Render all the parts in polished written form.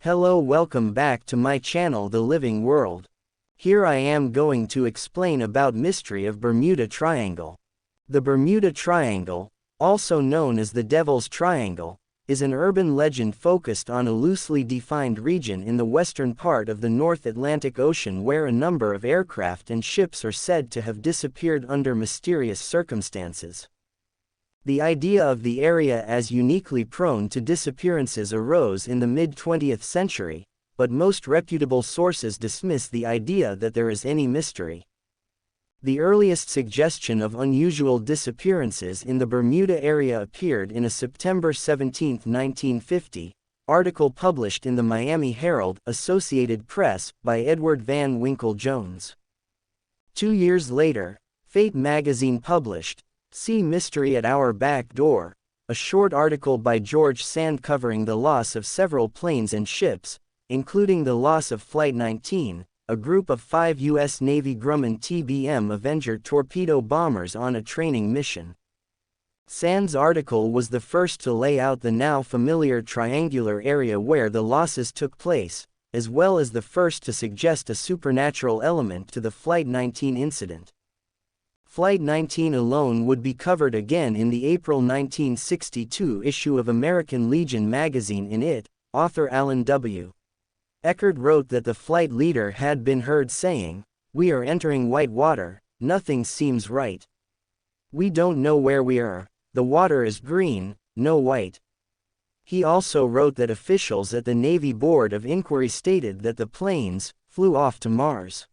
Hello, welcome back to my channel The Living World. Here I am going to explain about mystery of Bermuda Triangle. The Bermuda Triangle, also known as the Devil's Triangle, is an urban legend focused on a loosely defined region in the western part of the North Atlantic Ocean where a number of aircraft and ships are said to have disappeared under mysterious circumstances. The idea of the area as uniquely prone to disappearances arose in the mid-20th century, but most reputable sources dismiss the idea that there is any mystery. The earliest suggestion of unusual disappearances in the Bermuda area appeared in a September 17, 1950, article published in the Miami Herald, Associated Press, by Edward Van Winkle Jones. 2 years later, Fate magazine published "See Mystery at Our Back Door," a short article by George Sand covering the loss of several planes and ships, including the loss of Flight 19, a group of 5 U.S. Navy Grumman TBM Avenger torpedo bombers on a training mission. Sand's article was the first to lay out the now familiar triangular area where the losses took place, as well as the first to suggest a supernatural element to the Flight 19 incident. Flight 19 alone would be covered again in the April 1962 issue of American Legion magazine. In it, author Alan W. Eckert wrote that the flight leader had been heard saying, "We are entering white water, nothing seems right. We don't know where we are, the water is green, no white." He also wrote that officials at the Navy Board of Inquiry stated that the planes flew off to Mars.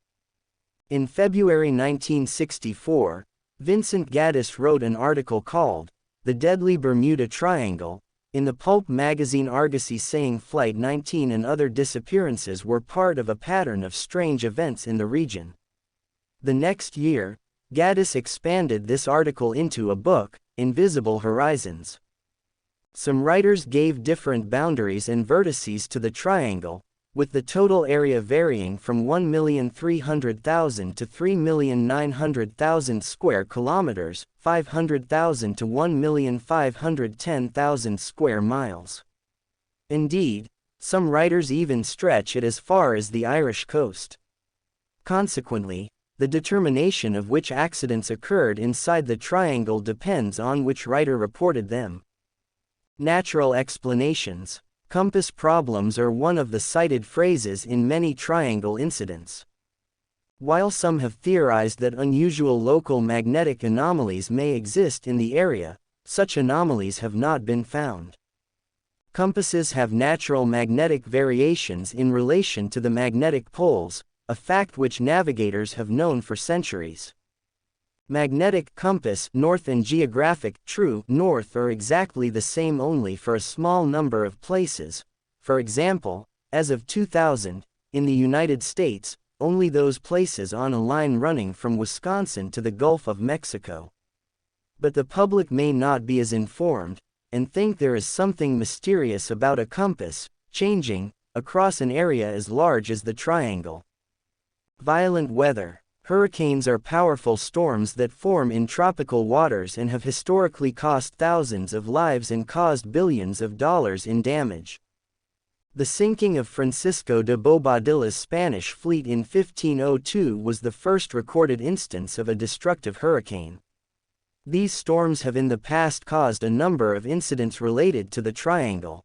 In February 1964, Vincent Gaddis wrote an article called "The Deadly Bermuda Triangle" in the pulp magazine Argosy, saying Flight 19 and other disappearances were part of a pattern of strange events in the region. The next year, Gaddis expanded this article into a book, Invisible Horizons. Some writers gave different boundaries and vertices to the triangle, with the total area varying from 1,300,000 to 3,900,000 square kilometers, 500,000 to 1,510,000 square miles. Indeed, some writers even stretch it as far as the Irish coast. Consequently, the determination of which accidents occurred inside the triangle depends on which writer reported them. Natural explanations. Compass problems are one of the cited phrases in many triangle incidents. While some have theorized that unusual local magnetic anomalies may exist in the area, such anomalies have not been found. Compasses have natural magnetic variations in relation to the magnetic poles, a fact which navigators have known for centuries. Magnetic compass north and geographic true north are exactly the same only for a small number of places. For example, as of 2000, in the United States, only those places on a line running from Wisconsin to the Gulf of Mexico. But the public may not be as informed, and think there is something mysterious about a compass changing across an area as large as the triangle. Violent weather. Hurricanes are powerful storms that form in tropical waters and have historically cost thousands of lives and caused billions of dollars in damage. The sinking of Francisco de Bobadilla's Spanish fleet in 1502 was the first recorded instance of a destructive hurricane. These storms have in the past caused a number of incidents related to the triangle.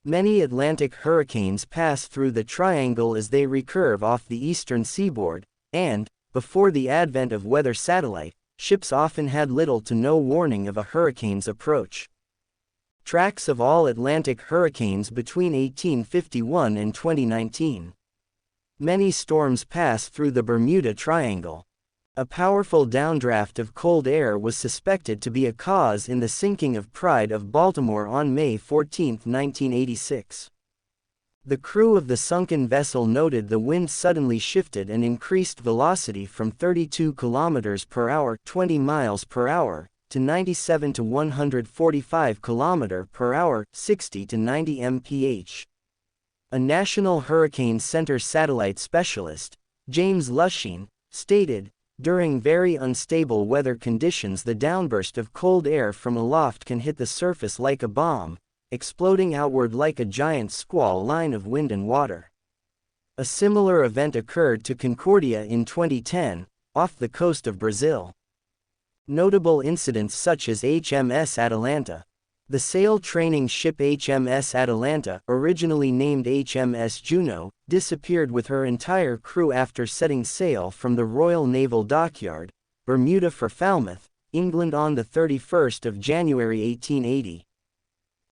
Many Atlantic hurricanes pass through the triangle as they recurve off the eastern seaboard, and, before the advent of weather satellite, ships often had little to no warning of a hurricane's approach. Tracks of all Atlantic hurricanes between 1851 and 2019. Many storms pass through the Bermuda Triangle. A powerful downdraft of cold air was suspected to be a cause in the sinking of Pride of Baltimore on May 14, 1986. The crew of the sunken vessel noted the wind suddenly shifted and increased velocity from 32 km per hour, 20 miles per hour, to 97 to 145 km per hour, 60 to 90 mph. A National Hurricane Center satellite specialist, James Lushing, stated, "During very unstable weather conditions, the downburst of cold air from aloft can hit the surface like a bomb, exploding outward like a giant squall line of wind and water. A similar event occurred to Concordia in 2010, off the coast of Brazil. Notable incidents such as HMS Atalanta. The sail training ship HMS Atalanta, originally named HMS Juno, disappeared with her entire crew after setting sail from the Royal Naval Dockyard, Bermuda for Falmouth, England on the 31st of January 1880.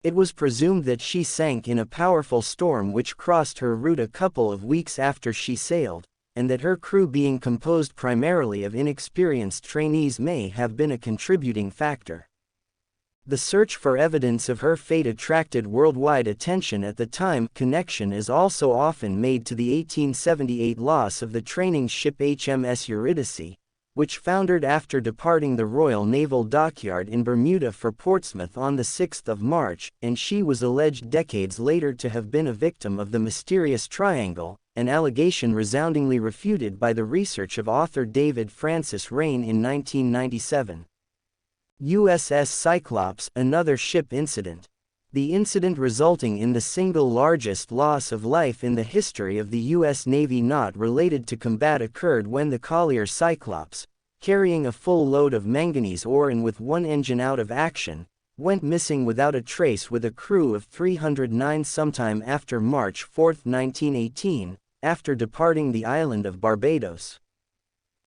It was presumed that she sank in a powerful storm which crossed her route a couple of weeks after she sailed, and that her crew being composed primarily of inexperienced trainees may have been a contributing factor. The search for evidence of her fate attracted worldwide attention at the time. Connection is also often made to the 1878 loss of the training ship HMS Eurydice, which foundered after departing the Royal Naval Dockyard in Bermuda for Portsmouth on the 6th of March, and she was alleged decades later to have been a victim of the mysterious triangle, an allegation resoundingly refuted by the research of author David Francis Rain in 1997. USS Cyclops, another ship incident. The incident resulting in the single largest loss of life in the history of the U.S. Navy not related to combat occurred when the collier Cyclops, carrying a full load of manganese ore and with one engine out of action, went missing without a trace with a crew of 309 sometime after March 4, 1918, after departing the island of Barbados.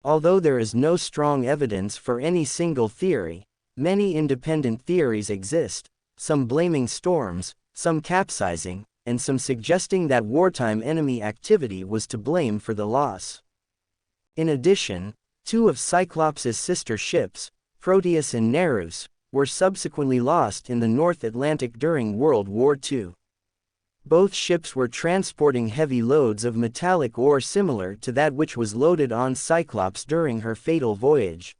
Although there is no strong evidence for any single theory, many independent theories exist, some blaming storms, some capsizing, and some suggesting that wartime enemy activity was to blame for the loss. In addition, two of Cyclops' sister ships, Proteus and Nereus, were subsequently lost in the North Atlantic during World War II. Both ships were transporting heavy loads of metallic ore similar to that which was loaded on Cyclops during her fatal voyage.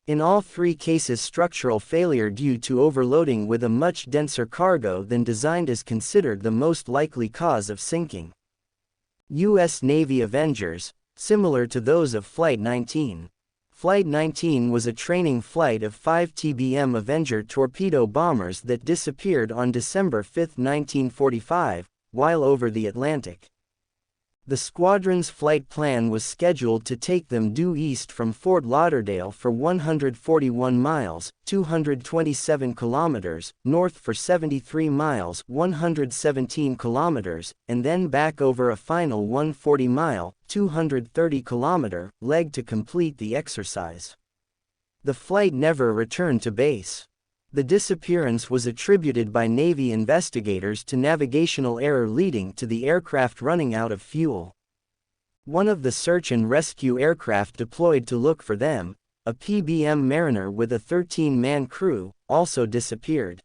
In all three cases, structural failure due to overloading with a much denser cargo than designed is considered the most likely cause of sinking. U.S. Navy Avengers, similar to those of Flight 19. Flight 19 was a training flight of 5 TBM Avenger torpedo bombers that disappeared on December 5, 1945, while over the Atlantic. The squadron's flight plan was scheduled to take them due east from Fort Lauderdale for 141 miles, 227 kilometers, north for 73 miles, 117 kilometers, and then back over a final 140-mile, 230-kilometer, leg to complete the exercise. The flight never returned to base. The disappearance was attributed by Navy investigators to navigational error leading to the aircraft running out of fuel. One of the search and rescue aircraft deployed to look for them, a PBM Mariner with a 13-man crew, also disappeared.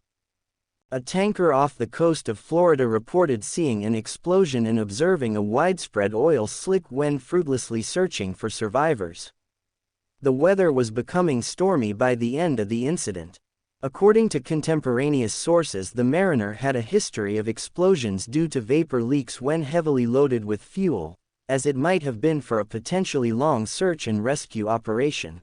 A tanker off the coast of Florida reported seeing an explosion and observing a widespread oil slick when fruitlessly searching for survivors. The weather was becoming stormy by the end of the incident. According to contemporaneous sources, the Mariner had a history of explosions due to vapor leaks when heavily loaded with fuel, as it might have been for a potentially long search and rescue operation.